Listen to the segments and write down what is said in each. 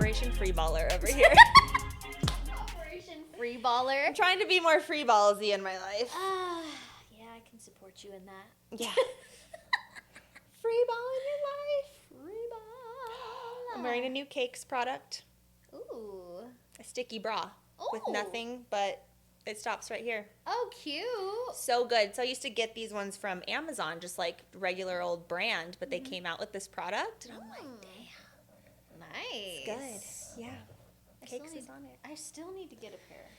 Operation Freeballer over here. Operation Freeballer. I'm trying to be more freeballsy in my life. Yeah, I can support you in that. Yeah. Freeball in your life. Freeball. I'm wearing a new Cakes product. Ooh. A sticky bra with Ooh. nothing, but it stops right here. Oh, cute. So good. So I used to get these ones from Amazon, just like regular old brand, but they came out with this product. And I'm like, damn. Nice. It's good. Yeah. Cakes is on it. I still need to get a pair.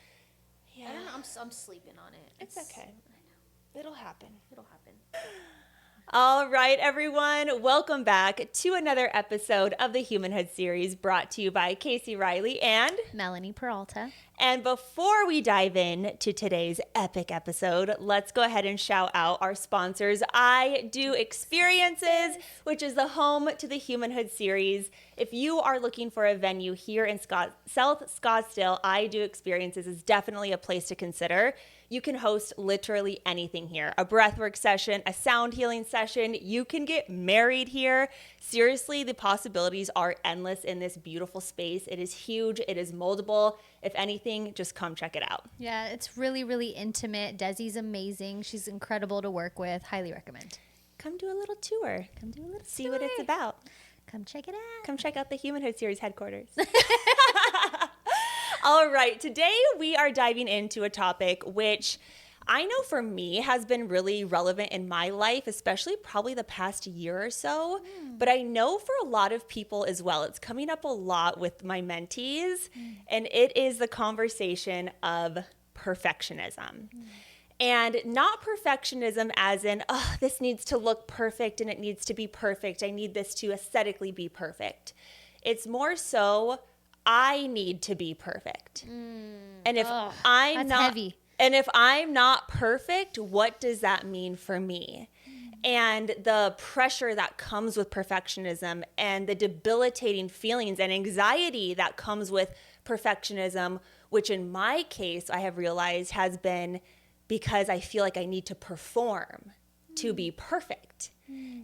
Yeah. I don't know. I'm sleeping on it. It's okay. I know. It'll happen. It'll happen. All right, everyone. Welcome back to another episode of the Humanhood series brought to you by Casey Riley and Melanie Peralta. And before we dive in to today's epic episode, let's go ahead and shout out our sponsors, I Do Experiences, which is the home to the Humanhood series. If you are looking for a venue here in South Scottsdale, I Do Experiences is definitely a place to consider. You can host literally anything here. A breathwork session, a sound healing session. You can get married here. Seriously, the possibilities are endless in this beautiful space. It is huge. It is moldable. If anything, just come check it out. Yeah, it's really, really intimate. Desi's amazing. She's incredible to work with. Highly recommend. Come do a little tour. Come do a little See what it's about. Come check it out. Come check out the Humanhood series headquarters. All right, today we are diving into a topic which I know for me has been really relevant in my life, especially probably the past year or so. But I know for a lot of people as well, it's coming up a lot with my mentees, and it is the conversation of perfectionism. And not perfectionism as in, oh, this needs to look perfect and it needs to be perfect. I need this to aesthetically be perfect. It's more so, I need to be perfect. And if I'm that's not heavy. And if I'm not perfect, what does that mean for me? And the pressure that comes with perfectionism and the debilitating feelings and anxiety that comes with perfectionism, which in my case, I have realized has been because I feel like I need to perform to be perfect.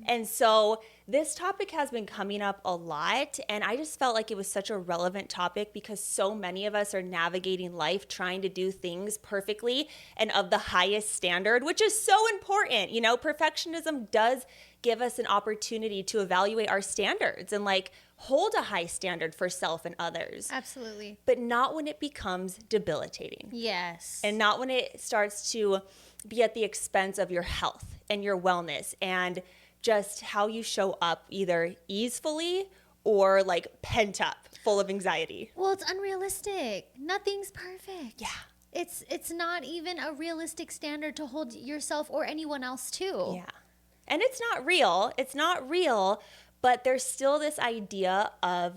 And so this topic has been coming up a lot, and I just felt like it was such a relevant topic because so many of us are navigating life trying to do things perfectly and of the highest standard, which is so important. You know, perfectionism does give us an opportunity to evaluate our standards and like hold a high standard for self and others. Absolutely. But not when it becomes debilitating. Yes. And not when it starts to be at the expense of your health and your wellness and just how you show up either easefully or like pent up, full of anxiety. Well, it's unrealistic. Nothing's perfect. Yeah. It's not even a realistic standard to hold yourself or anyone else to. Yeah. And it's not real. It's not real, but there's still this idea of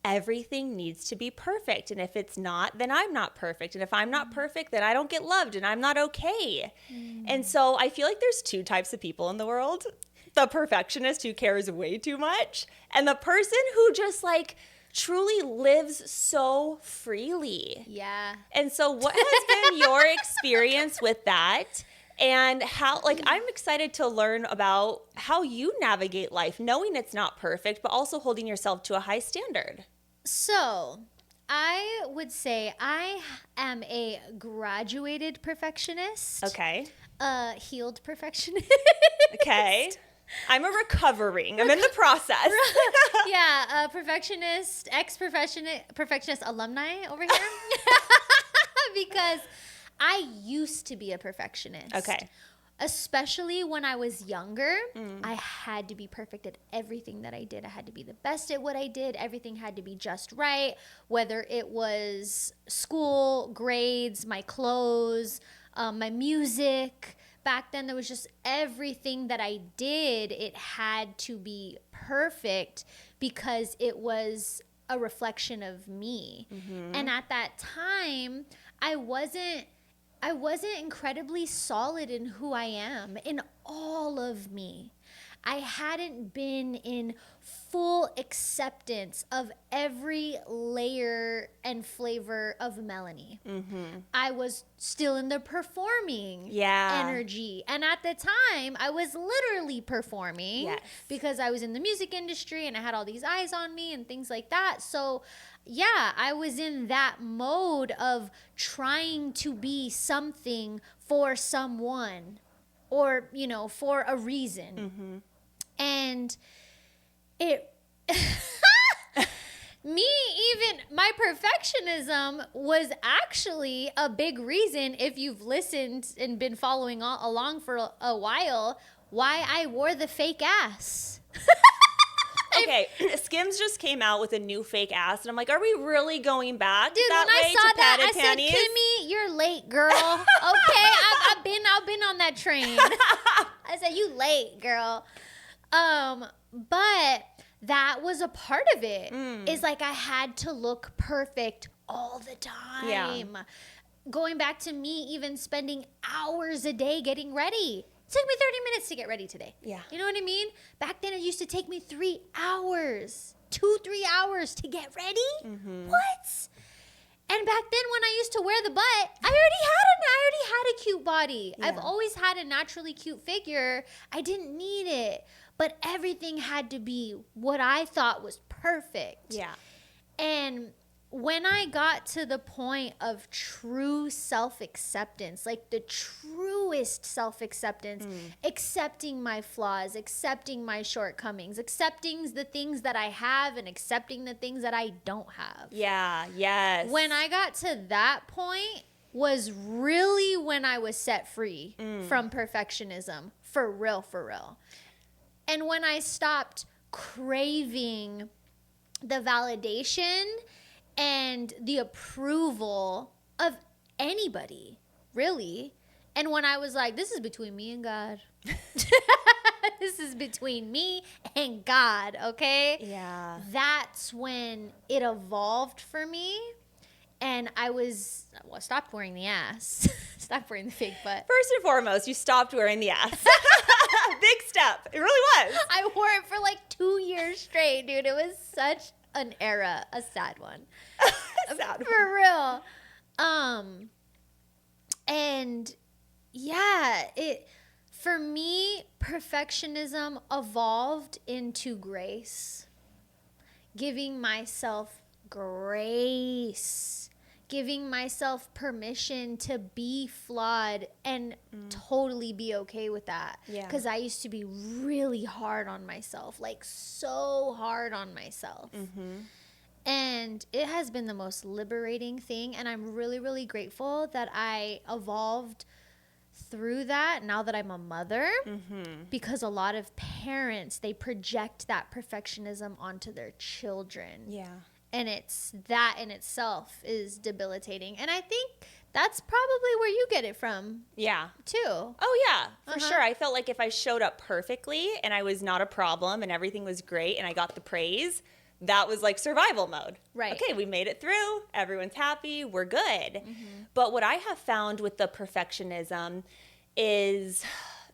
everything needs to be perfect. And if it's not, then I'm not perfect. And if I'm not perfect, then I don't get loved and I'm not okay. And so I feel like there's two types of people in the world. The perfectionist who cares way too much, and the person who just like truly lives so freely. Yeah. And so what has been your experience with that? And how, like, I'm excited to learn about how you navigate life, knowing it's not perfect, but also holding yourself to a high standard. So, I would say I am a graduated perfectionist. Okay. A healed perfectionist. Okay. I'm a recovering. I'm in the process. Yeah, perfectionist, perfectionist alumni over here. Because I used to be a perfectionist. Okay. Especially when I was younger, I had to be perfect at everything that I did. I had to be the best at what I did. Everything had to be just right, whether it was school, grades, my clothes, my music. Back then, there was just everything that I did, it had to be perfect because it was a reflection of me. And at that time, I wasn't incredibly solid in who I am, in all of me. I hadn't been in full acceptance of every layer and flavor of Melanie. I was still in the performing energy. And at the time, I was literally performing because I was in the music industry and I had all these eyes on me and things like that. So yeah, I was in that mode of trying to be something for someone or, you know, for a reason. And it, my perfectionism was actually a big reason, if you've listened and been following along for a while, why I wore the fake ass. Okay, Skims just came out with a new fake ass, and I'm like, are we really going back Dude, that when way I saw to that, padded I panties? said, Kimmy, you're late, girl. Okay, I've been on that train. I said, you late, girl. But that was a part of it. It's like I had to look perfect all the time. Yeah. Going back to me even spending hours a day getting ready. It took me 30 minutes to get ready today. Yeah. You know what I mean? Back then it used to take me 3 hours, 2-3 hours to get ready. What? And back then when I used to wear the butt, I already had a cute body. Yeah. I've always had a naturally cute figure. I didn't need it. But everything had to be what I thought was perfect. Yeah. And when I got to the point of true self-acceptance, like the truest self-acceptance, accepting my flaws, accepting my shortcomings, accepting the things that I have and accepting the things that I don't have. Yeah, yes. When I got to that point was really when I was set free from perfectionism. For real. And when I stopped craving the validation and the approval of anybody, really. And when I was like, this is between me and God. This is between me and God, okay? Yeah. That's when it evolved for me. And I stopped wearing the ass. Stopped wearing the fake butt. First and foremost, you stopped wearing the ass. Big step. It really was. I wore it for like 2 years straight, dude. It was such an era, a sad one. For real. And yeah, for me, perfectionism evolved into grace. Giving myself grace. Giving myself permission to be flawed and totally be okay with that. Yeah. Because I used to be really hard on myself, like so hard on myself. And it has been the most liberating thing. And I'm really, really grateful that I evolved through that now that I'm a mother. Because a lot of parents, they project that perfectionism onto their children. Yeah. And it's that in itself is debilitating. And I think that's probably where you get it from. Yeah. Too. Oh, yeah, for sure. I felt like if I showed up perfectly and I was not a problem and everything was great and I got the praise, that was like survival mode. Right. Okay, we made it through. Everyone's happy. We're good. But what I have found with the perfectionism is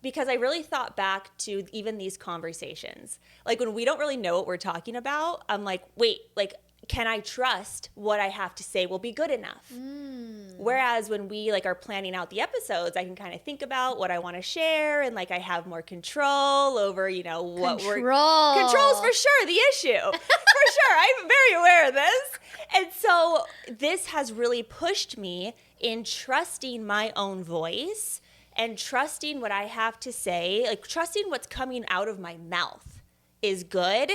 because I really thought back to even these conversations. Like when we don't really know what we're talking about, I'm like, wait, like, can I trust what I have to say will be good enough? Whereas when we like are planning out the episodes, I can kind of think about what I want to share and like I have more control over, you know, what control's for sure the issue. For sure. I'm very aware of this. And so this has really pushed me in trusting my own voice and trusting what I have to say, like trusting what's coming out of my mouth is good.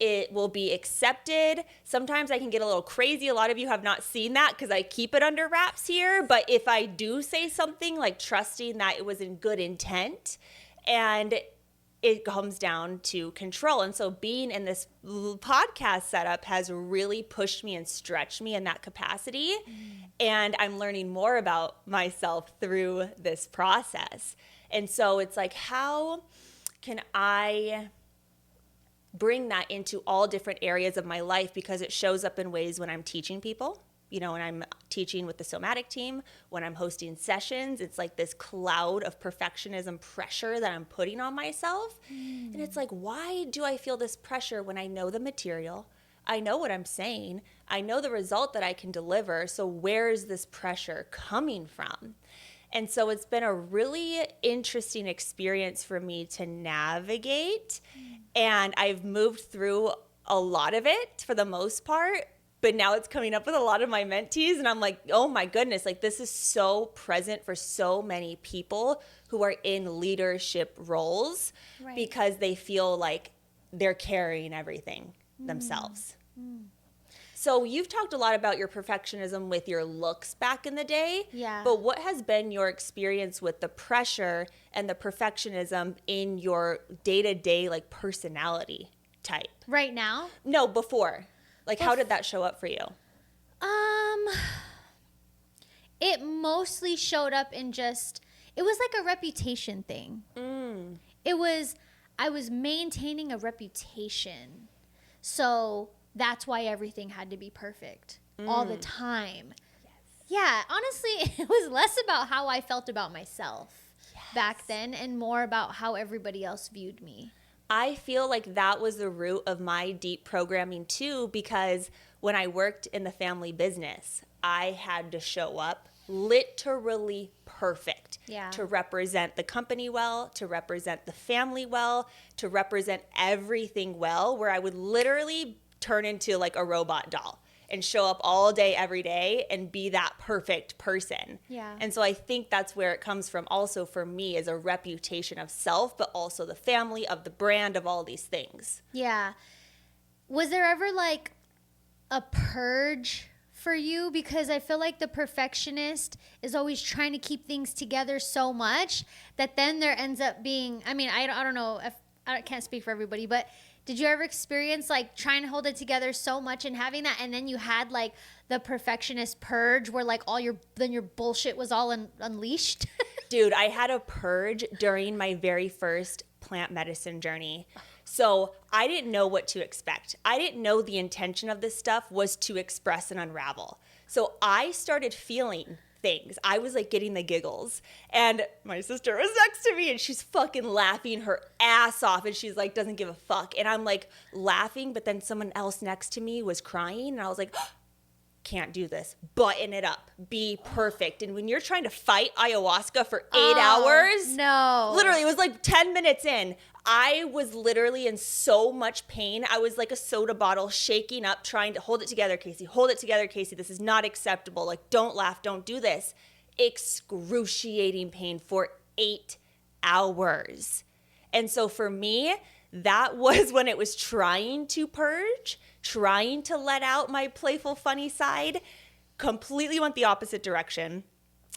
It will be accepted. Sometimes I can get a little crazy. A lot of you have not seen that because I keep it under wraps here. But if I do say something, like trusting that it was in good intent, and it comes down to control. And so being in this podcast setup has really pushed me and stretched me in that capacity. And I'm learning more about myself through this process. And so it's like, how can I bring that into all different areas of my life, because it shows up in ways when I'm teaching people, when I'm teaching with the somatic team, when I'm hosting sessions, it's like this cloud of perfectionism pressure that I'm putting on myself. And it's like, why do I feel this pressure when I know the material? I know what I'm saying. I know the result that I can deliver. So where's this pressure coming from? And so it's been a really interesting experience for me to navigate. And I've moved through a lot of it for the most part. But now it's coming up with a lot of my mentees. And I'm like, oh my goodness, like this is so present for so many people who are in leadership roles because they feel like they're carrying everything themselves. So you've talked a lot about your perfectionism with your looks back in the day. Yeah. But what has been your experience with the pressure and the perfectionism in your day-to-day like personality type? Right now? No, before. Like how did that show up for you? It mostly showed up in just, it was like a reputation thing. I was maintaining a reputation. So that's why everything had to be perfect all the time. Yeah, honestly, it was less about how I felt about myself back then and more about how everybody else viewed me. I feel like that was the root of my deep programming too, because when I worked in the family business, I had to show up literally perfect to represent the company well, to represent the family well, to represent everything well, where I would literally turn into like a robot doll and show up all day, every day and be that perfect person. Yeah. And so I think that's where it comes from also for me as a reputation of self, but also the family, of the brand, of all these things. Yeah. Was there ever like a purge for you? Because I feel like the perfectionist is always trying to keep things together so much that then there ends up being, I mean, I don't know if, I can't speak for everybody, but did you ever experience like trying to hold it together so much and having that, and then you had like the perfectionist purge where like all your bullshit was all unleashed? Dude, I had a purge during my very first plant medicine journey. So I didn't know what to expect. I didn't know the intention of this stuff was to express and unravel. So I started feeling things. I was like getting the giggles, and my sister was next to me and she's fucking laughing her ass off, and she's like doesn't give a fuck, and I'm like laughing, but then someone else next to me was crying, and I was like, can't do this. Button it up. Be perfect. And when you're trying to fight ayahuasca for 8 hours, no, literally it was like 10 minutes in, I was literally in so much pain. I was like a soda bottle shaking up, trying to hold it together, Casey. Hold it together, Casey. This is not acceptable. Like, don't laugh. Don't do this. Excruciating pain for 8 hours. And so for me, that was when it was trying to purge, trying to let out my playful, funny side, completely went the opposite direction.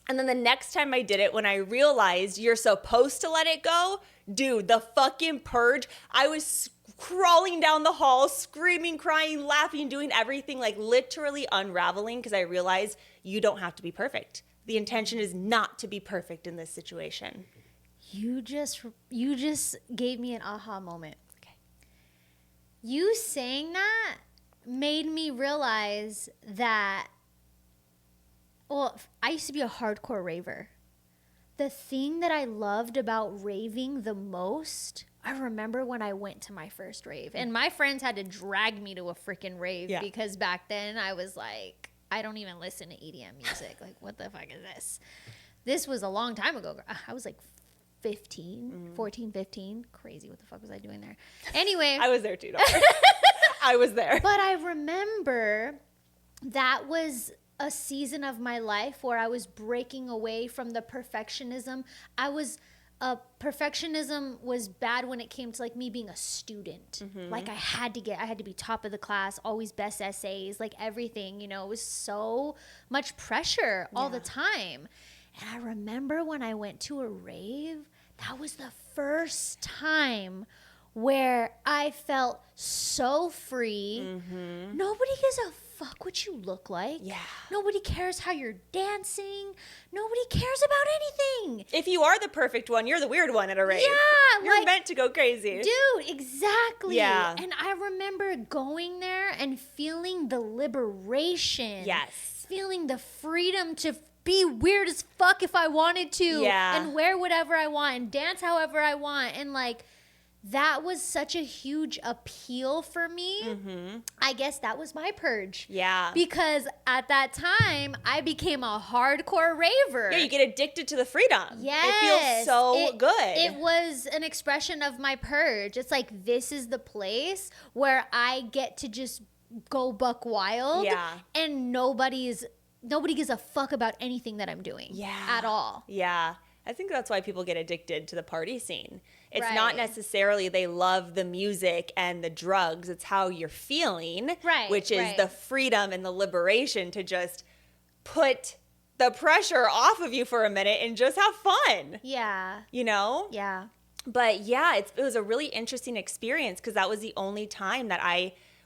And then the next time I did it, when I realized you're supposed to let it go, dude, the fucking purge, I was crawling down the hall, screaming, crying, laughing, doing everything, like literally unraveling, because I realized you don't have to be perfect. The intention is not to be perfect in this situation. You just gave me an aha moment. Okay. You saying that made me realize that, well, I used to be a hardcore raver. The thing that I loved about raving the most, I remember when I went to my first rave. And my friends had to drag me to a freaking rave because back then I was like, I don't even listen to EDM music. Like, what the fuck is this? This was a long time ago. I was like 14, 15. Crazy. What the fuck was I doing there? Anyway. I was there too. I was there. But I remember that was a season of my life where I was breaking away from the perfectionism. Perfectionism was bad when it came to like me being a student. Mm-hmm. Like I had to be top of the class, always best essays, like everything, it was so much pressure all the time. And I remember when I went to a rave, that was the first time where I felt so free. Mm-hmm. Nobody gives a fuck what you look like. Yeah. Nobody cares how you're dancing. Nobody cares about anything. If you are the perfect one, you're the weird one at a rave. Yeah, You're like, meant to go crazy. dude, exactly. Yeah. And I remember going there and feeling the liberation. Yes. Feeling the freedom to be weird as fuck if I wanted to. Yeah. And wear whatever I want and dance however I want. And like, that was such a huge appeal for me. Mm-hmm. I guess that was my purge. Yeah. Because at that time, I became a hardcore raver. Yeah, you get addicted to the freedom. Yes. It feels so good. It was an expression of my purge. It's like, this is the place where I get to just go buck wild. Yeah. And nobody gives a fuck about anything that I'm doing. Yeah. At all. Yeah. I think that's why people get addicted to the party scene. It's Right. not necessarily they love the music and the drugs. It's how you're feeling, Right, which is right. the freedom and the liberation to just put the pressure off of you for a minute and just have fun, Yeah. you know? Yeah. But yeah, it was a really interesting experience because that was the only time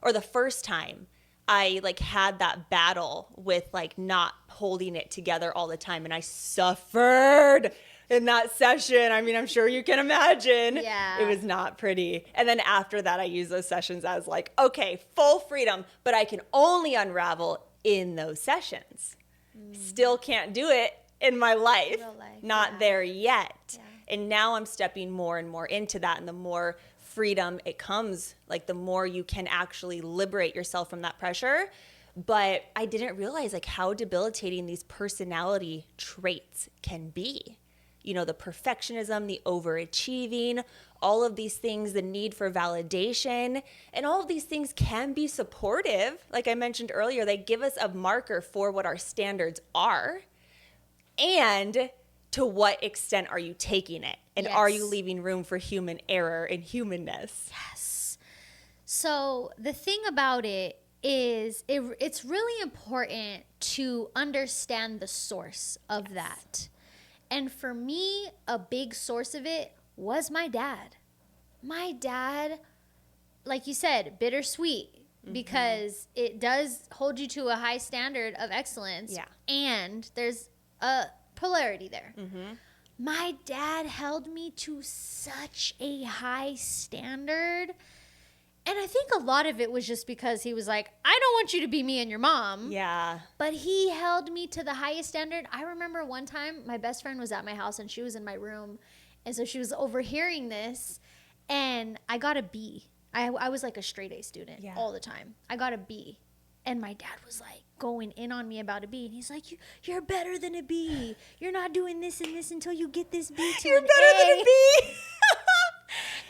or the first time I like had that battle with like not holding it together all the time. And I suffered in that session. I mean, I'm sure you can imagine. Yeah. It was not pretty. And then after that, I use those sessions as like, okay, full freedom, but I can only unravel in those sessions. Still can't do it in my life. Real life, Not yeah. there yet. Yeah. And now I'm stepping more and more into that. And the more freedom it comes, like the more you can actually liberate yourself from that pressure. But I didn't realize like how debilitating these personality traits can be. You know, the perfectionism, the overachieving, all of these things, the need for validation, and all of these things can be supportive. Like I mentioned earlier, they give us a marker for what our standards are. And to what extent are you taking it? And are you Yes. leaving room for human error and humanness? Yes. So the thing about it is it's really important to understand the source of that. And for me, a big source of it was my dad. My dad, like you said, bittersweet, because it does hold you to a high standard of excellence. Yeah. And there's a polarity there. My dad held me to such a high standard. And I think a lot of it was just because he was like, I don't want you to be me and your mom. Yeah. But he held me to the highest standard. I remember one time my best friend was at my house and she was in my room. And so she was overhearing this and I got a B. I was like a straight A student all the time. I got a B. And my dad was like going in on me about a B. And he's like, you're better than a B. You're not doing this and this until you get this B to You're an better A. than a bee.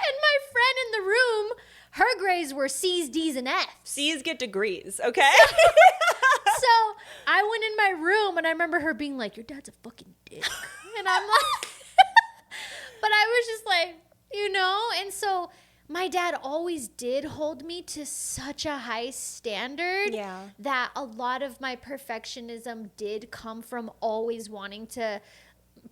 And my friend in the room, her grades were C's, D's, and F's. C's get degrees, okay? So I went in my room and I remember her being like, your dad's a fucking dick. And I'm like, but I was just like, you know? And so my dad always did hold me to such a high standard that a lot of my perfectionism did come from always wanting to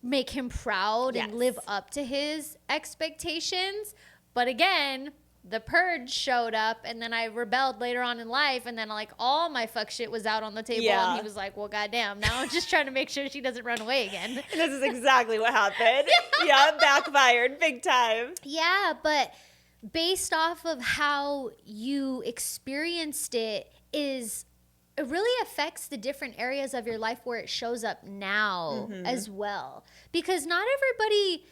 make him proud and live up to his expectations. But again, the purge showed up and then I rebelled later on in life and then like all my fuck shit was out on the table and he was like, well, goddamn, now I'm just trying to make sure she doesn't run away again. And this is exactly what happened. Yeah, backfired big time. Yeah, but based off of how you experienced it really affects the different areas of your life where it shows up now as well. Because not everybody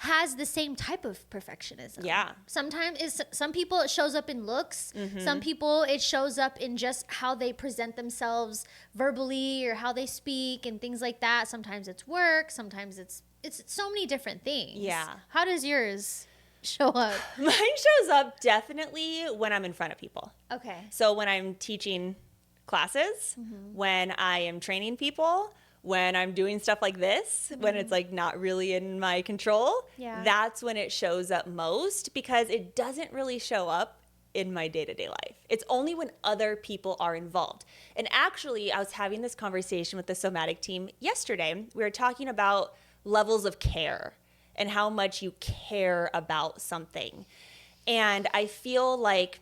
has the same type of perfectionism. Yeah. Sometimes some people it shows up in looks. Some people it shows up in just how they present themselves verbally or how they speak and things like that. Sometimes it's work. Sometimes it's so many different things. Yeah. How does yours show up? Mine shows up definitely when I'm in front of people. Okay. So when I'm teaching classes, when I am training people, when I'm doing stuff like this, when it's like not really in my control, that's when it shows up most because it doesn't really show up in my day-to-day life. It's only when other people are involved. And actually, I was having this conversation with the somatic team yesterday. We were talking about levels of care and how much you care about something. And I feel like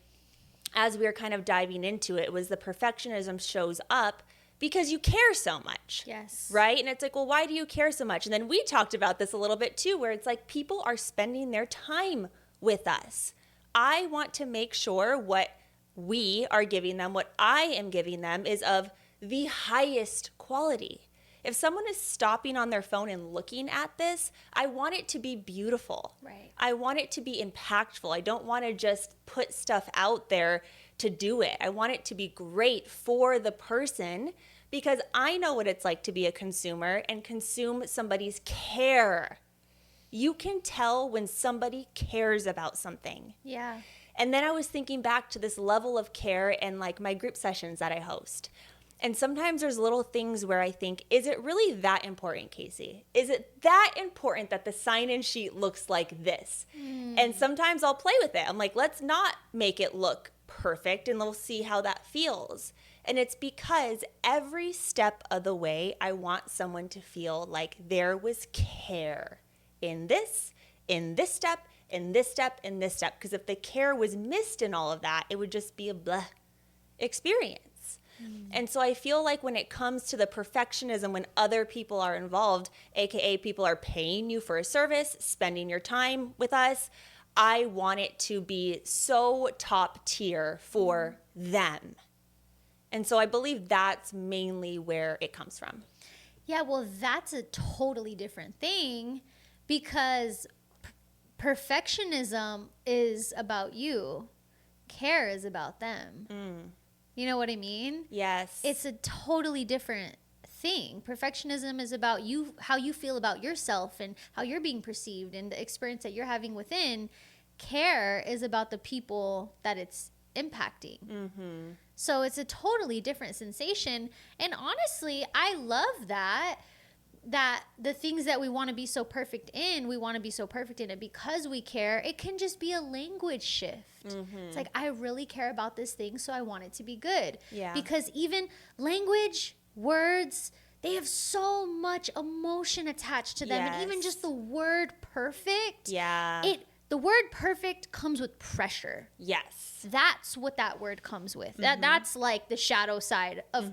as we were kind of diving into it, was the perfectionism shows up because you care so much. Yes. Right? And it's like, well, why do you care so much? And then we talked about this a little bit too, where it's like people are spending their time with us. I want to make sure what we are giving them, what I am giving them, is of the highest quality. If someone is stopping on their phone and looking at this, I want it to be beautiful. Right. I want it to be impactful. I don't want to just put stuff out there to do it. I want it to be great for the person, because I know what it's like to be a consumer and consume somebody's care. You can tell when somebody cares about something. Yeah. And then I was thinking back to this level of care and like my group sessions that I host. And sometimes there's little things where I think, is it really that important, Casey? Is it that important that the sign-in sheet looks like this? And sometimes I'll play with it. I'm like, let's not make it look perfect, and we'll see how that feels. And it's because every step of the way, I want someone to feel like there was care in this step, in this step, in this step. Because if the care was missed in all of that, it would just be a blah experience. And so I feel like when it comes to the perfectionism, when other people are involved, aka people are paying you for a service, spending your time with us, I want it to be so top tier for them. And so I believe that's mainly where it comes from. Yeah, well, that's a totally different thing, because perfectionism is about you. Care is about them. You know what I mean? Yes. It's a totally different thing. Perfectionism is about you, how you feel about yourself and how you're being perceived and the experience that you're having within. Care is about the people that it's impacting. So it's a totally different sensation. And honestly, I love that the things that we want to be so perfect in, we want to be so perfect in it because we care. It can just be a language shift. It's like, I really care about this thing, so I want it to be good. Yeah. Because even language, words, they have so much emotion attached to them. And even just the word perfect. Yeah. The word perfect comes with pressure. Yes. That's what that word comes with. That's like the shadow side of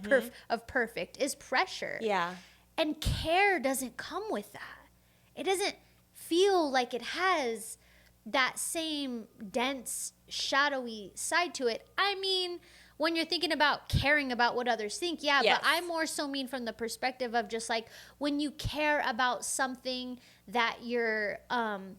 of perfect is pressure. Yeah. And care doesn't come with that. It doesn't feel like it has that same dense, shadowy side to it. I mean, when you're thinking about caring about what others think, yeah, Yes. but I more so mean from the perspective of just like when you care about something that you're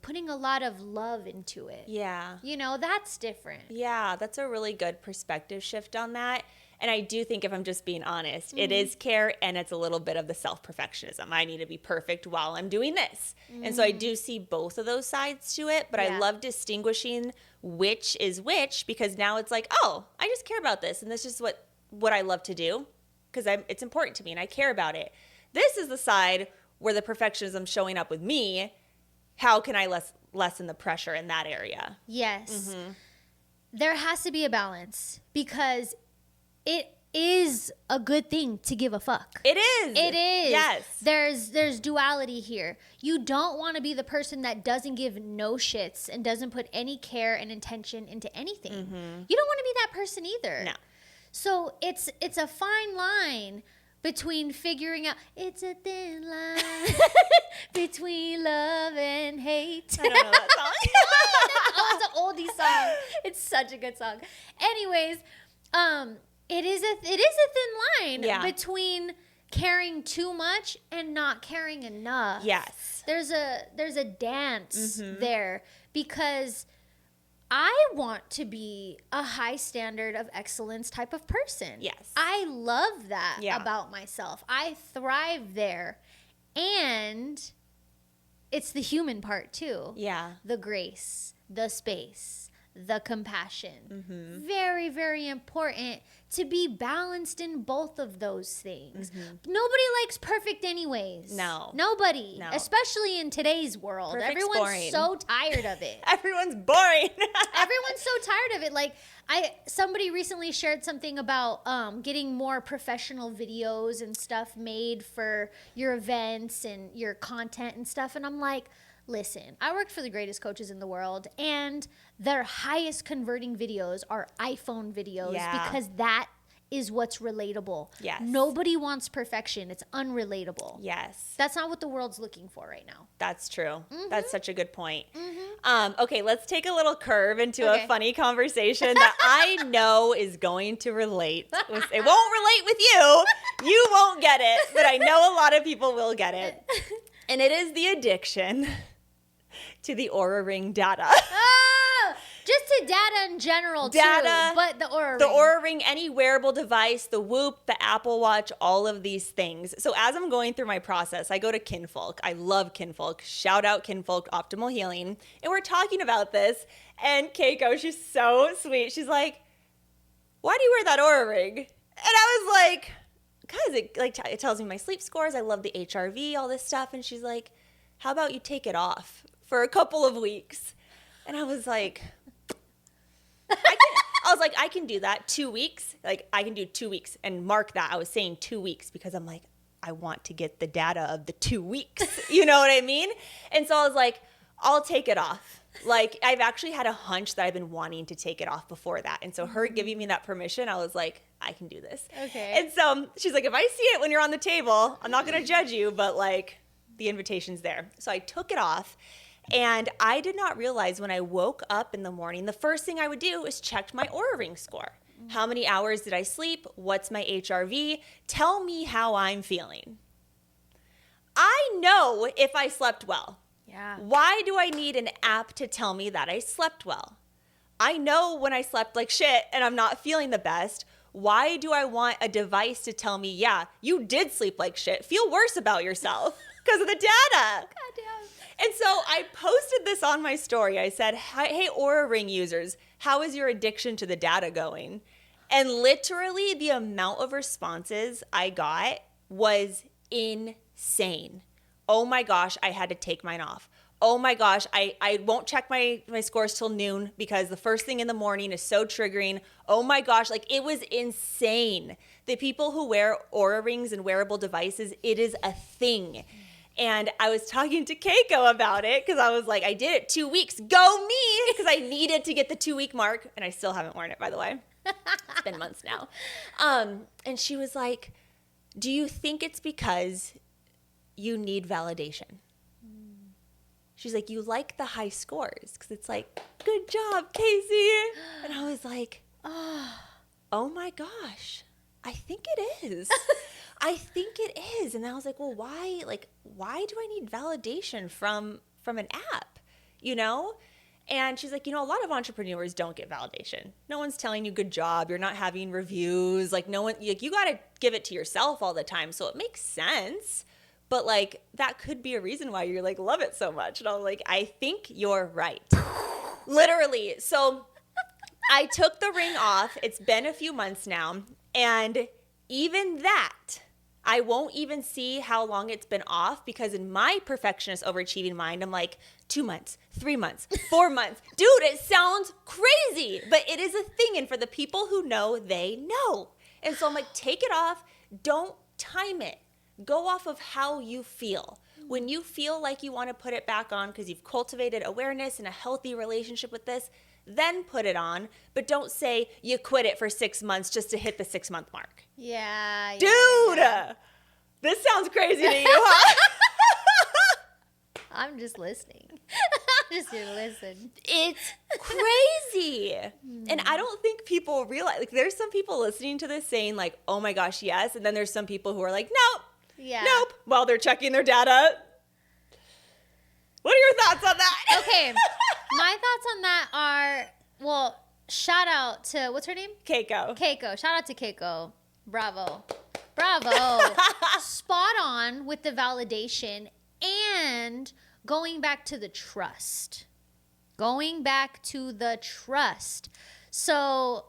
putting a lot of love into it. Yeah. You know, that's different. Yeah, that's a really good perspective shift on that. And I do think, if I'm just being honest, it is care, and it's a little bit of the self-perfectionism. I need to be perfect while I'm doing this. And so I do see both of those sides to it, but I love distinguishing which is which, because now it's like, oh, I just care about this, and this is what I love to do because it's important to me and I care about it. This is the side where the perfectionism showing up with me. How can I lessen the pressure in that area? Yes. There has to be a balance, because it is a good thing to give a fuck. It is. It is. Yes. There's duality here. You don't want to be the person that doesn't give no shits and doesn't put any care and intention into anything. You don't want to be that person either. No. So it's a fine line between figuring out, it's a thin line between love and hate. I don't know that song. Oh, it's an oldie song. It's such a good song. Anyways, it is a thin line between caring too much and not caring enough. Yes. There's a dance there, because I want to be a high standard of excellence type of person. Yes. I love that about myself. I thrive there. And it's the human part too. Yeah. The grace, the space, the compassion. Very, very important to be balanced in both of those things. Nobody likes perfect anyways. No. Nobody. No. Especially in today's world. Perfect's Everyone's boring. so tired of it. Everyone's boring. Everyone's so tired of it. Like, somebody recently shared something about getting more professional videos and stuff made for your events and your content and stuff. And I'm like, listen, I worked for the greatest coaches in the world, and their highest converting videos are iPhone videos because that is what's relatable. Yes. Nobody wants perfection. It's unrelatable. Yes. That's not what the world's looking for right now. That's true. That's such a good point. Okay, let's take a little curve into a funny conversation that I know is going to relate. It won't relate with you. You won't get it, but I know a lot of people will get it. And it is the addiction to the Oura Ring data. Just to data in general, too. But the Oura Ring. The Oura Ring, any wearable device, the Whoop, the Apple Watch, all of these things. So as I'm going through my process, I go to Kinfolk. I love Kinfolk. Shout out Kinfolk Optimal Healing. And we're talking about this. And Keiko, she's so sweet. She's like, why do you wear that Oura Ring? And I was like, guys, it tells me my sleep scores. I love the HRV, all this stuff. And she's like, how about you take it off for a couple of weeks? And I was like, I can do that. 2 weeks. Like, I can do 2 weeks and mark that. I was saying 2 weeks because I'm like, I want to get the data of the 2 weeks. You know what I mean? And so I was like, I'll take it off. Like, I've actually had a hunch that I've been wanting to take it off before that. And so her giving me that permission, I was like, I can do this. Okay. And so she's like, if I see it when you're on the table, I'm not going to judge you, but like, the invitation's there. So I took it off. And I did not realize when I woke up in the morning, the first thing I would do is check my Oura Ring score. How many hours did I sleep? What's my HRV? Tell me how I'm feeling. I know if I slept well. Yeah. Why do I need an app to tell me that I slept well? I know when I slept like shit and I'm not feeling the best. Why do I want a device to tell me, yeah, you did sleep like shit. Feel worse about yourself because of the data. Goddamn. And so I posted this on my story. I said, hey, Oura Ring users, how is your addiction to the data going? And literally the amount of responses I got was insane. Oh my gosh, I had to take mine off. Oh my gosh, I won't check my scores till noon because the first thing in the morning is so triggering. Oh my gosh, like it was insane. The people who wear Oura Rings and wearable devices, it is a thing. And I was talking to Keiko about it because I was like, I did it 2 weeks. Go me! Because I needed to get the 2-week mark. And I still haven't worn it, by the way. It's been months now. And she was like, do you think it's because you need validation? She's like, you like the high scores. Because it's like, good job, Casey. And I was like, oh my gosh, I think it is. I think it is. And I was like, well, why do I need validation from an app, you know? And she's like, a lot of entrepreneurs don't get validation. No one's telling you good job. You're not having reviews. Like you got to give it to yourself all the time. So it makes sense. But like, that could be a reason why you're like, love it so much. And I was like, I think you're right. Literally. So I took the ring off. It's been a few months now. And even that, I won't even see how long it's been off because in my perfectionist overachieving mind, I'm like 2 months, 3 months, 4 months. Dude, it sounds crazy, but it is a thing. And for the people who know, they know. And so I'm like, take it off. Don't time it. Go off of how you feel. When you feel like you want to put it back on because you've cultivated awareness and a healthy relationship with this, then put it on. But don't say you quit it for 6 months just to hit the 6-month mark. Yeah. Dude, this sounds crazy to you, huh? I'm just listening. I'm just here to listen. It's crazy. And I don't think people realize, like, there's some people listening to this saying like, oh my gosh, yes. And then there's some people who are like, nope. Yeah. Nope. While they're checking their data. What are your thoughts on that? Okay. My thoughts on that are, well, shout out to, what's her name? Keiko. Shout out to Keiko. Bravo. Spot on with the validation and going back to the trust. So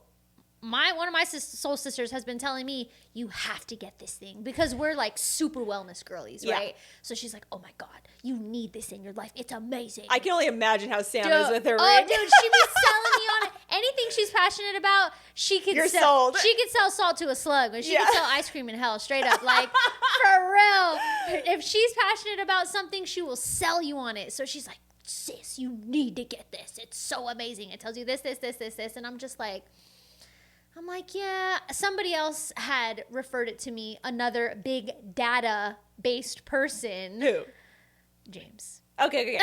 one of my soul sisters has been telling me, you have to get this thing because we're like super wellness girlies, right? Yeah. So she's like, oh my God, you need this in your life. It's amazing. I can only imagine how Sam is with her ring. Oh, dude, she was selling me on it. Anything she's passionate about, she could You're sell. sold. She could sell salt to a slug, but she Yeah. could sell ice cream in hell, straight up. Like, for real. If she's passionate about something, she will sell you on it. So she's like, sis, you need to get this. It's so amazing. It tells you this, and I'm like, yeah. Somebody else had referred it to me, another big data-based person. Who? James. Okay.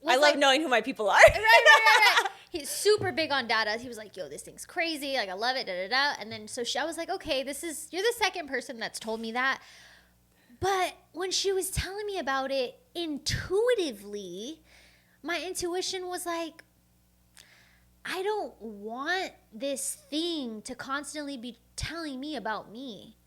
I love knowing who my people are. Right. He's super big on data. He was like, yo, this thing's crazy. Like, I love it, And then I was like, okay, you're the second person that's told me that. But when she was telling me about it intuitively, my intuition was like, I don't want this thing to constantly be telling me about me.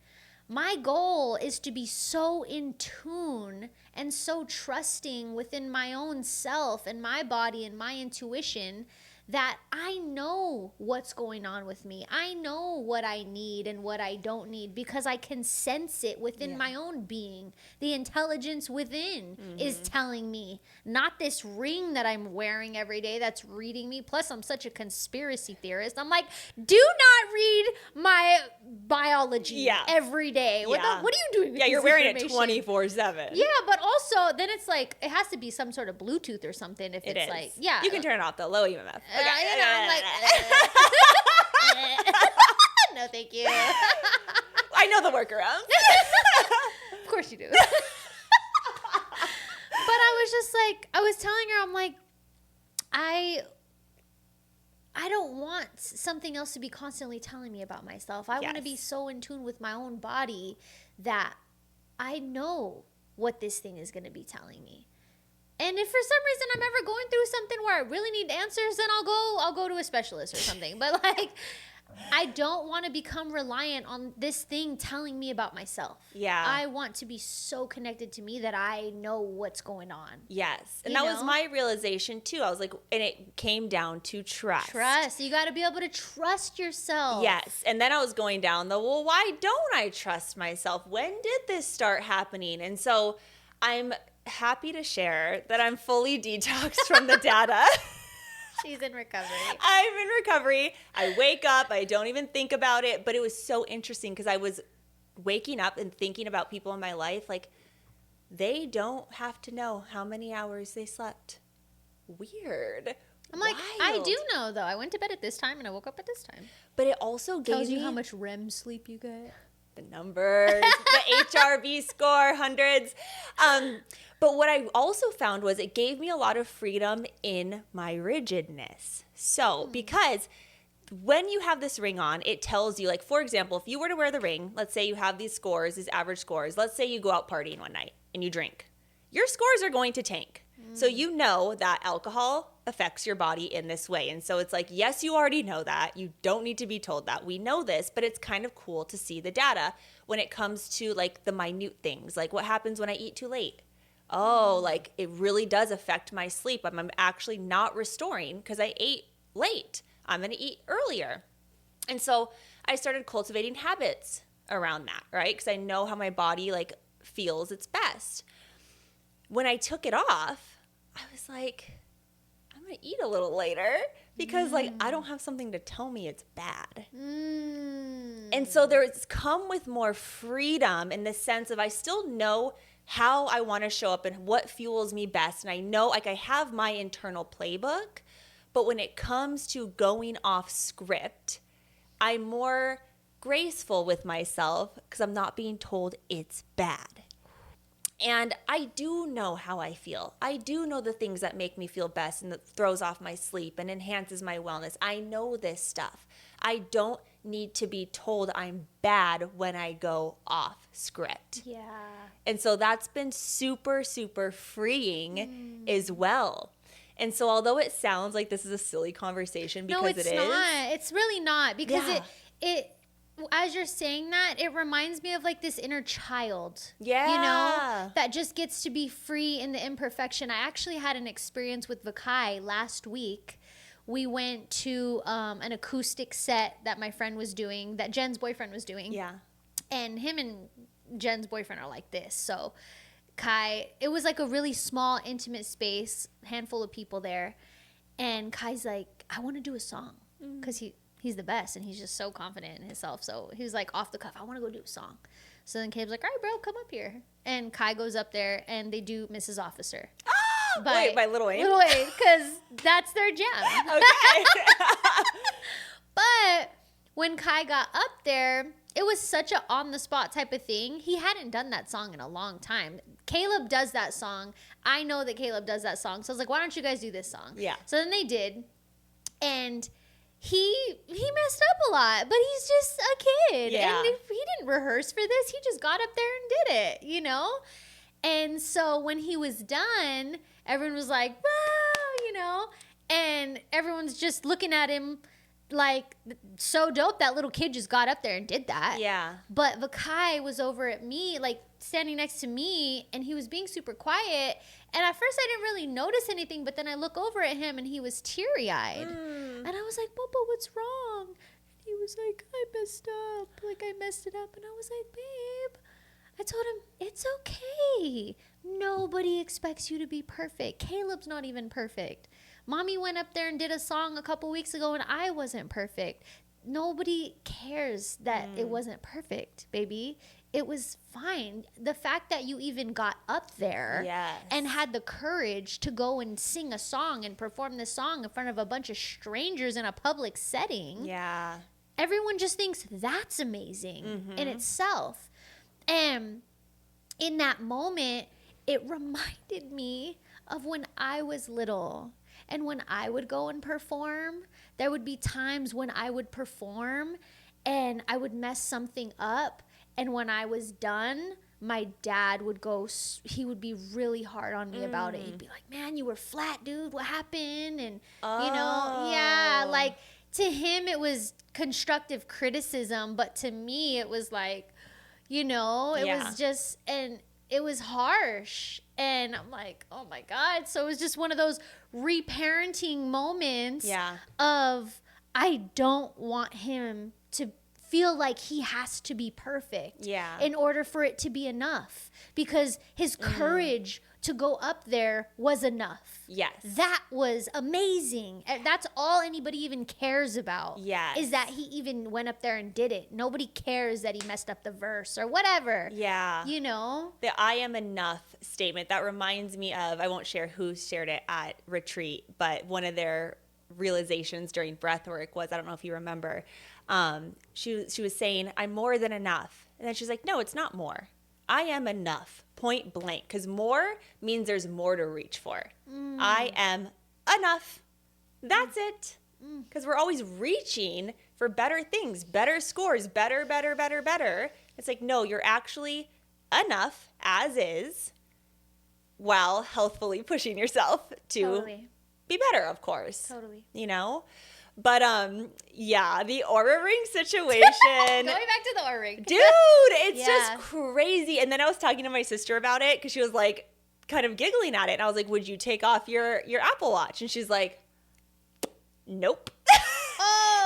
My goal is to be so in tune and so trusting within my own self and my body and my intuition that I know what's going on with me. I know what I need and what I don't need because I can sense it within my own being. The intelligence within is telling me, not this ring that I'm wearing every day that's reading me. Plus, I'm such a conspiracy theorist. I'm like, do not read my biology every day. What are you doing with you're this wearing it information? 24/7. Yeah, but also, then it's like, it has to be some sort of Bluetooth or something if it's like, yeah. You can turn it off, though. Low EMF. I'm like, no, thank you. I know the workarounds. Of course you do. But I was just like, I was telling her, I'm like, I don't want something else to be constantly telling me about myself. I want to be so in tune with my own body that I know what this thing is going to be telling me. And if for some reason I'm ever going through something where I really need answers, then I'll go to a specialist or something. But like, I don't want to become reliant on this thing telling me about myself. Yeah. I want to be so connected to me that I know what's going on. Yes. And that was my realization too. I was like, and it came down to trust. Trust. You got to be able to trust yourself. Yes. And then I was going down well, why don't I trust myself? When did this start happening? And so I'm happy to share that I'm fully detoxed from the data. She's in recovery. I'm in recovery. I wake up. I don't even think about it. But it was so interesting because I was waking up and thinking about people in my life. Like, they don't have to know how many hours they slept. Weird. I'm like, I do know, though. I went to bed at this time and I woke up at this time. But it also tells you how much REM sleep you get. The numbers, the HRV score, hundreds. But what I also found was it gave me a lot of freedom in my rigidness. So, because when you have this ring on, it tells you, like, for example, if you were to wear the ring, let's say you have these scores, these average scores. Let's say you go out partying one night and you drink. Your scores are going to tank. So you know that alcohol affects your body in this way. And so it's like, yes, you already know that. You don't need to be told that. We know this, but it's kind of cool to see the data when it comes to like the minute things, like what happens when I eat too late. Oh, like it really does affect my sleep. I'm actually not restoring because I ate late. I'm going to eat earlier. And so I started cultivating habits around that, right? Because I know how my body like feels its best. When I took it off, I was like, I'm going to eat a little later because like I don't have something to tell me it's bad. And so there's come with more freedom in the sense of I still know how I want to show up and what fuels me best. And I know like I have my internal playbook, but when it comes to going off script, I'm more graceful with myself because I'm not being told it's bad. And I do know how I feel. I do know the things that make me feel best and that throws off my sleep and enhances my wellness. I know this stuff. I don't need to be told I'm bad when I go off script. Yeah. And so that's been super, super freeing as well. And so although it sounds like this is a silly conversation because it is. No, it's not. It's really not because it as you're saying that, it reminds me of like this inner child, you know, that just gets to be free in the imperfection. I actually had an experience with Vakai last week. We went to an acoustic set that my friend was doing, that Jen's boyfriend was doing. Yeah. And him and Jen's boyfriend are like this. So Kai, it was like a really small, intimate space, handful of people there. And Kai's like, I want to do a song. Because he's the best, and he's just so confident in himself. So he was like, off the cuff, I want to go do a song. So then Caleb's like, all right, bro, come up here. And Kai goes up there, and they do Mrs. Officer. Wait, by Lil Wayne? Lil Wayne, because that's their jam. Okay. But when Kai got up there, it was such a on-the-spot type of thing. He hadn't done that song in a long time. Caleb does that song. I know that Caleb does that song. So I was like, why don't you guys do this song? Yeah. So then they did. And he messed up a lot, but he's just a kid. Yeah. And he didn't rehearse for this. He just got up there and did it, you know? And so when he was done, everyone was like, wow, you know? And everyone's just looking at him like, so dope. That little kid just got up there and did that. Yeah. But Vakai was over at me, like standing next to me, and he was being super quiet. And at first I didn't really notice anything, but then I look over at him and he was teary-eyed. And I was like, Bobo, what's wrong? And he was like, I messed up. Like, I messed it up. And I was like, babe, I told him, it's okay. Nobody expects you to be perfect. Caleb's not even perfect. Mommy went up there and did a song a couple weeks ago and I wasn't perfect. Nobody cares that it wasn't perfect, baby. It was fine. The fact that you even got up there and had the courage to go and sing a song and perform this song in front of a bunch of strangers in a public setting. Yeah. Everyone just thinks that's amazing in itself. And in that moment, it reminded me of when I was little. And when I would go and perform, there would be times when I would perform and I would mess something up. And when I was done, my dad would he would be really hard on me about it. He'd be like, man, you were flat, dude. What happened? And, you know, yeah, like to him, it was constructive criticism. But to me, it was like, you know, it was just, and it was harsh. And I'm like, oh my God. So it was just one of those reparenting moments of, I don't want him to feel like he has to be perfect in order for it to be enough, because his courage to go up there was enough. Yes. That was amazing. And that's all anybody even cares about. Yes. Is that he even went up there and did it. Nobody cares that he messed up the verse or whatever. Yeah. You know? The I am enough statement, that reminds me of, I won't share who shared it at retreat, but one of their realizations during breathwork was, I don't know if you remember, she was saying, I'm more than enough. And then she's like, no, it's not more. I am enough, point blank, because more means there's more to reach for. I am enough. That's it. Because we're always reaching for better things, better scores, better. It's like, no, you're actually enough as is, while healthfully pushing yourself to be better, of course. Totally. You know? But yeah, the Oura Ring situation. Going back to the Oura Ring. Dude, it's just crazy. And then I was talking to my sister about it because she was like kind of giggling at it. And I was like, would you take off your Apple Watch? And she's like, nope.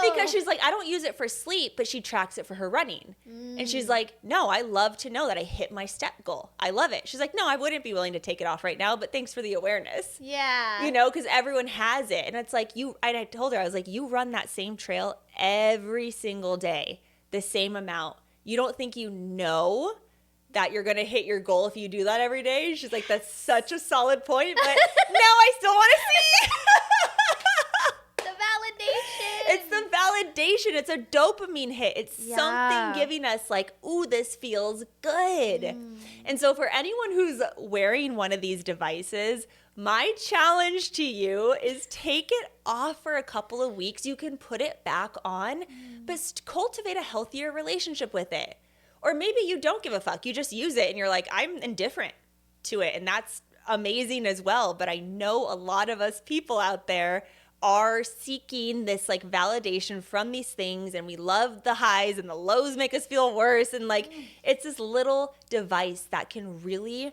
Because she's like, I don't use it for sleep, but she tracks it for her running. And she's like, no, I love to know that I hit my step goal. I love it. She's like, no, I wouldn't be willing to take it off right now, but thanks for the awareness. Yeah. You know, because everyone has it. And it's like, I told her, I was like, you run that same trail every single day, the same amount. You don't think you know that you're going to hit your goal if you do that every day? She's like, that's such a solid point, but now I still want to see. It's the validation. It's a dopamine hit. It's something giving us like, ooh, this feels good. And so for anyone who's wearing one of these devices, my challenge to you is take it off for a couple of weeks. You can put it back on, but cultivate a healthier relationship with it. Or maybe you don't give a fuck. You just use it and you're like, I'm indifferent to it. And that's amazing as well. But I know a lot of us people out there are seeking this like validation from these things, and we love the highs and the lows make us feel worse, and like it's this little device that can really,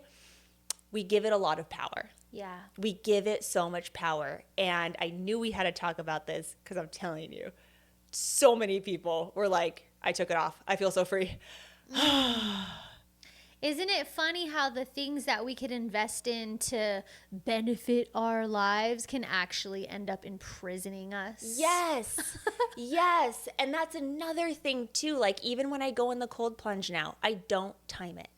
we give it a lot of power. Yeah. We give it so much power. And I knew we had to talk about this because I'm telling you, so many people were like, I took it off. I feel so free. Isn't it funny how the things that we could invest in to benefit our lives can actually end up imprisoning us? Yes. Yes. And that's another thing too. Like even when I go in the cold plunge now, I don't time it.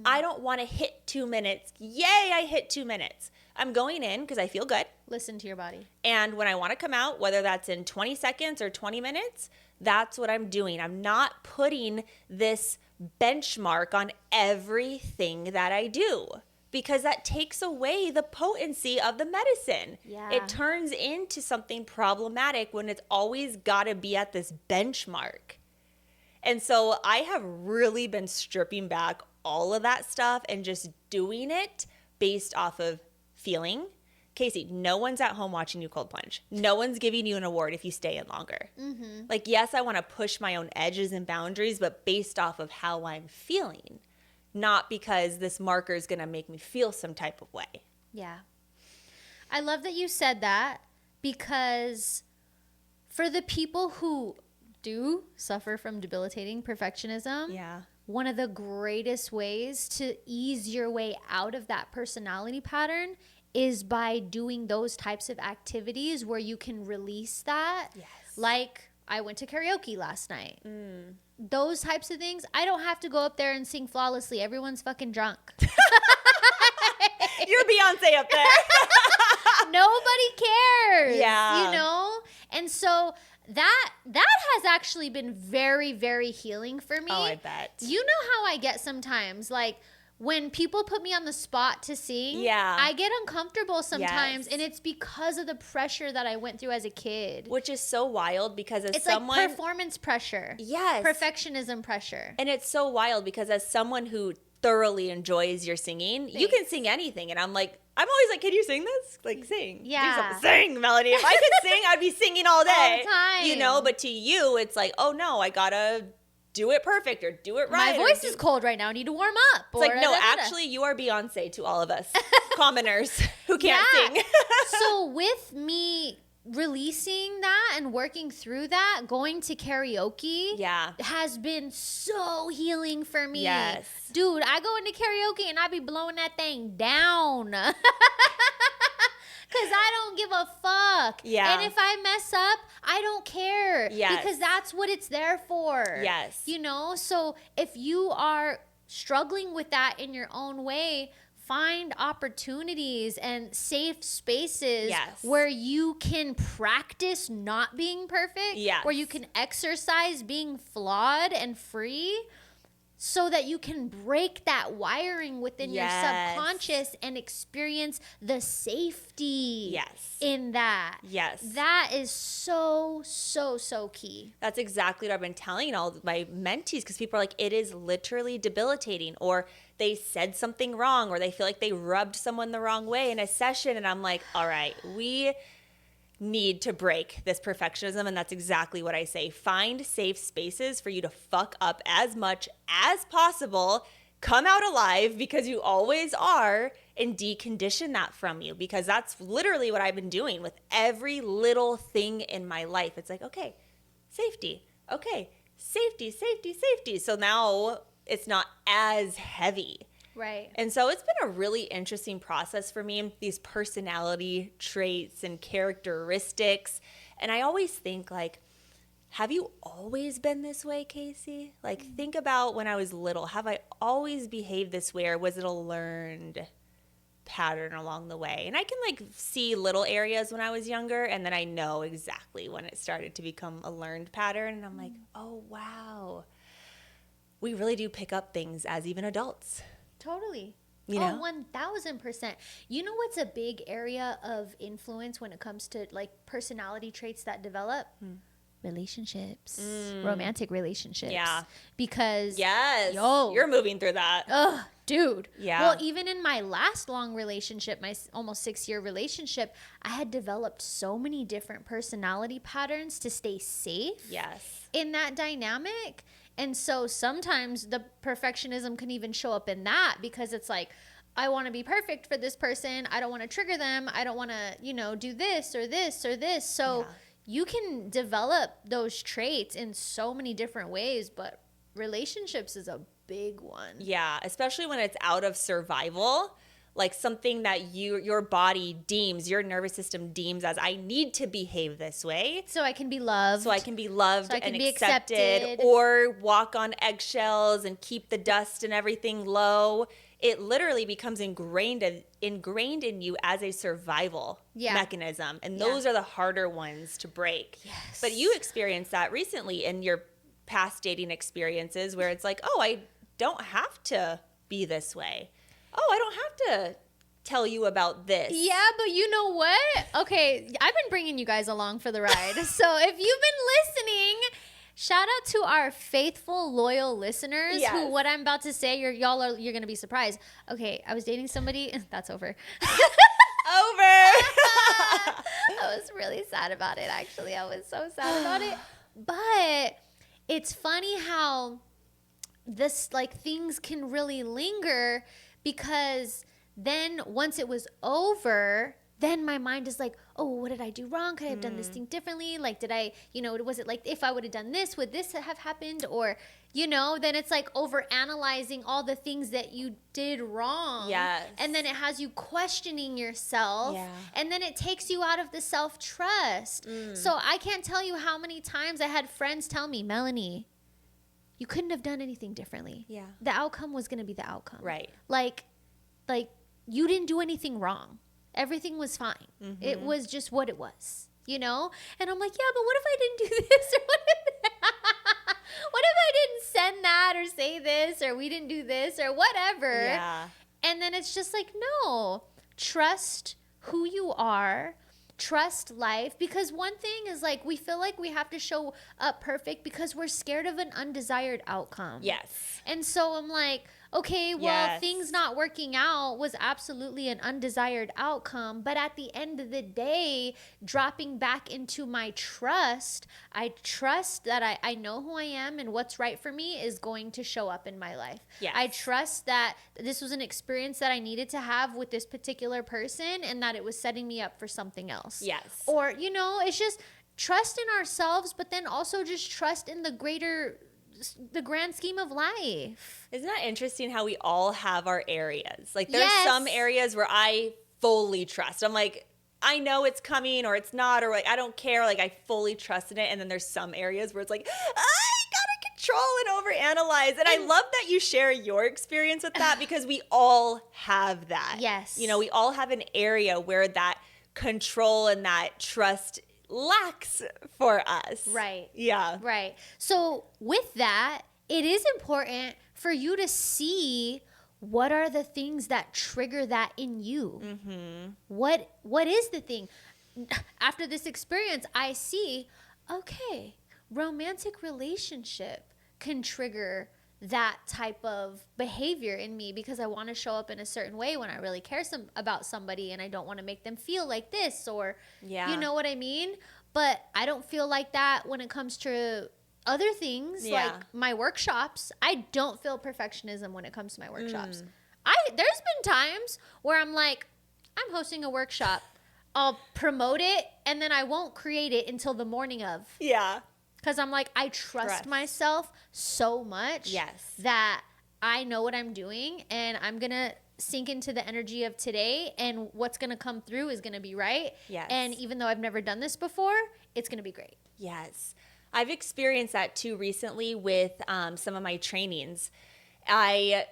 I don't want to hit 2 minutes. Yay, I hit 2 minutes. I'm going in because I feel good. Listen to your body. And when I want to come out, whether that's in 20 seconds or 20 minutes, that's what I'm doing. I'm not putting this benchmark on everything that I do because that takes away the potency of the medicine. Yeah. It turns into something problematic when it's always got to be at this benchmark. And so I have really been stripping back all of that stuff and just doing it based off of feeling. Casey, no one's at home watching you cold plunge. No one's giving you an award if you stay in longer. Mm-hmm. Like, yes, I want to push my own edges and boundaries, but based off of how I'm feeling, not because this marker is going to make me feel some type of way. Yeah. I love that you said that because for the people who do suffer from debilitating perfectionism, Yeah. one of the greatest ways to ease your way out of that personality pattern is by doing those types of activities where you can release that. Yes. Like I went to karaoke last night. Those types of things. I don't have to go up there and sing flawlessly. Everyone's fucking drunk. You're Beyonce up there. Nobody cares. Yeah. You know? And so that has actually been very, very healing for me. Oh, I bet. You know how I get sometimes, like when people put me on the spot to sing, Yeah. I get uncomfortable sometimes, Yes. and it's because of the pressure that I went through as a kid. Which is so wild because as It's someone... like performance pressure. Yes. Perfectionism pressure. And it's so wild because as someone who thoroughly enjoys your singing, you can sing anything. And I'm always like, can you sing this? Like, sing. Yeah. Do something. Sing, Melanie. If I could sing, I'd be singing all day. All the time. You know, but to you, it's like, oh no, I gotta do it perfect or do it right. My voice is cold right now. I need to warm up. It's like, no, actually, you are Beyonce to all of us commoners who can't sing. So with me releasing that and working through that, going to karaoke has been so healing for me. Yes. Dude, I go into karaoke and I be blowing that thing down. Because I don't give a fuck. Yeah. And if I mess up, I don't care. Yes. Because that's what it's there for. Yes. You know? So if you are struggling with that in your own way, find opportunities and safe spaces where you can practice not being perfect. Yes. Where you can exercise being flawed and free. So that you can break that wiring within your subconscious and experience the safety in that. Yes. That is so, so, so key. That's exactly what I've been telling all of my mentees because people are like, it is literally debilitating, or they said something wrong, or they feel like they rubbed someone the wrong way in a session. And I'm like, all right, we need to break this perfectionism. And that's exactly what I say. Find safe spaces for you to fuck up as much as possible. Come out alive because you always are, and decondition that from you, because that's literally what I've been doing with every little thing in my life. It's like, okay, safety. Okay, safety, safety, safety. So now it's not as heavy. Right. And so it's been a really interesting process for me, these personality traits and characteristics. And I always think, like, have you always been this way, Casey? Like, think about when I was little. Have I always behaved this way, or was it a learned pattern along the way? And I can, like, see little areas when I was younger, and then I know exactly when it started to become a learned pattern. And I'm like, oh, wow. We really do pick up things as even adults. Totally. You know? 1000%. You know what's a big area of influence when it comes to like personality traits that develop? Relationships. Romantic relationships. Yeah. Because you're moving through that. Ugh, dude. Yeah. Well, even in my last long relationship, my almost 6-year relationship, I had developed so many different personality patterns to stay safe. Yes. In that dynamic. And so sometimes the perfectionism can even show up in that, because it's like, I want to be perfect for this person. I don't want to trigger them. I don't want to, do this or this or this. So you can develop those traits in so many different ways, but relationships is a big one. Yeah, especially when it's out of survival, like something that your body deems, your nervous system deems as, I need to behave this way. So I can be loved. So I can be loved So I can and be accepted, or walk on eggshells and keep the dust and everything low. It literally becomes ingrained in you as a survival mechanism. And those are the harder ones to break. Yes. But you experienced that recently in your past dating experiences where it's like, oh, I don't have to be this way. Oh, I don't have to tell you about this. Yeah, but you know what? Okay, I've been bringing you guys along for the ride. So if you've been listening, shout out to our faithful, loyal listeners who, what I'm about to say, you're going to be surprised. Okay, I was dating somebody. That's over. I was really sad about it, actually. I was so sad about it. But it's funny how this, like, things can really linger, because then once it was over, then my mind is like, oh, what did I do wrong? Could I have done this thing differently? Like, did I, was it like, if I would have done this, would this have happened? Or, then it's like over analyzing all the things that you did wrong. Yes. And then it has you questioning yourself. Yeah. And then it takes you out of the self-trust. So I can't tell you how many times I had friends tell me, Melanie, you couldn't have done anything differently. Yeah. The outcome was going to be the outcome. Right. Like you didn't do anything wrong. Everything was fine. Mm-hmm. It was just what it was, And I'm like, yeah, but what if I didn't do this? Or what if I didn't send that or say this, or we didn't do this or whatever? Yeah. And then it's just like, no, trust who you are. Trust life, because one thing is, like, we feel like we have to show up perfect because we're scared of an undesired outcome. Yes. And so I'm like, okay, well, things not working out was absolutely an undesired outcome. But at the end of the day, dropping back into my trust, I trust that I know who I am and what's right for me is going to show up in my life. Yes. I trust that this was an experience that I needed to have with this particular person and that it was setting me up for something else. Yes. Or, it's just trust in ourselves, but then also just trust in the grand scheme of life. Isn't that interesting how we all have our areas? Like, there's some areas where I fully trust. I'm like, I know it's coming or it's not, or like, I don't care. Like, I fully trust in it. And then there's some areas where it's like, I gotta control and overanalyze. And I love that you share your experience with that, because we all have that. Yes. We all have an area where that control and that trust lacks for us. Right. Yeah. Right. So with that, it is important for you to see what are the things that trigger that in you. Mm-hmm. What is the thing? After this experience, I see, okay, romantic relationship can trigger that type of behavior in me because I want to show up in a certain way when I really care about somebody and I don't want to make them feel like this, or you know what I mean? But I don't feel like that when it comes to other things like my workshops. I don't feel perfectionism when it comes to my workshops. There's been times where I'm like, I'm hosting a workshop, I'll promote it and then I won't create it until the morning of. Yeah. Because I'm like, I trust myself so much that I know what I'm doing and I'm going to sink into the energy of today, and what's going to come through is going to be right. Yes. And even though I've never done this before, it's going to be great. Yes. I've experienced that too recently with some of my trainings. I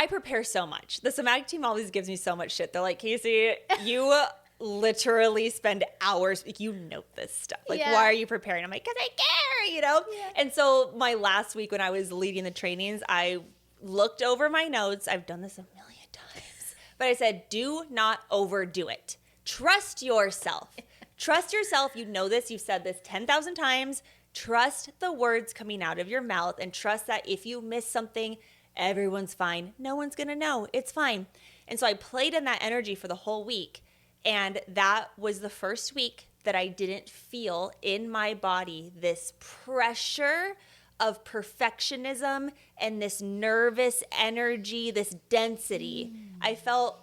prepare so much. The somatic team always gives me so much shit. They're like, Casey, you literally spend hours, you note this stuff. Like, why are you preparing? I'm like, because I care, Yeah. And so my last week when I was leading the trainings, I looked over my notes. I've done this a million times. But I said, do not overdo it. Trust yourself. Trust yourself. You know this. You've said this 10,000 times. Trust the words coming out of your mouth, and trust that if you miss something, everyone's fine. No one's going to know. It's fine. And so I played in that energy for the whole week. And that was the first week that I didn't feel in my body this pressure of perfectionism and this nervous energy, this density. I felt